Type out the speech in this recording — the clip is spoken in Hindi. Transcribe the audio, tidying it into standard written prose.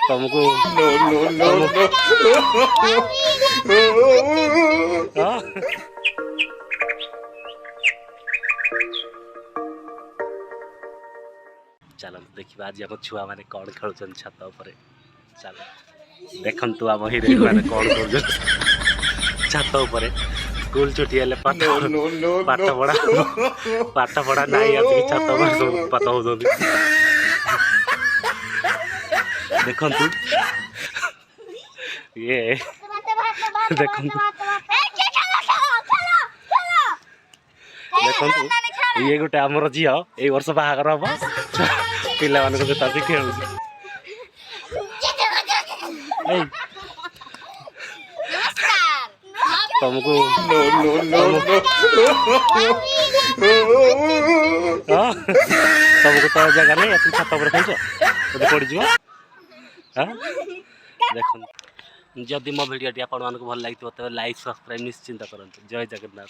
तुमको चलो देखिए आज आम छुआ मैंने कौन खेलुन छत उपर चलो देखु आम हिरोइन मैंने कौन कर छत उपर स्कूल छुट्टी हेल्ले पाठ पढ़ा नहीं आसिक छत पाठ हो देखु ये देखु देखु ये गोटे आमर झी ये वर्ष बाहागर हम पिला मान जूता सी खेल तुमको तुमको तो जगह नहीं छत पर खेल पड़ जाओ देख जदि मो भिडियोटी आपको भल लगी तेज लाइक सब्सक्राइब निश्चिंत करूँ। जय जगन्नाथ।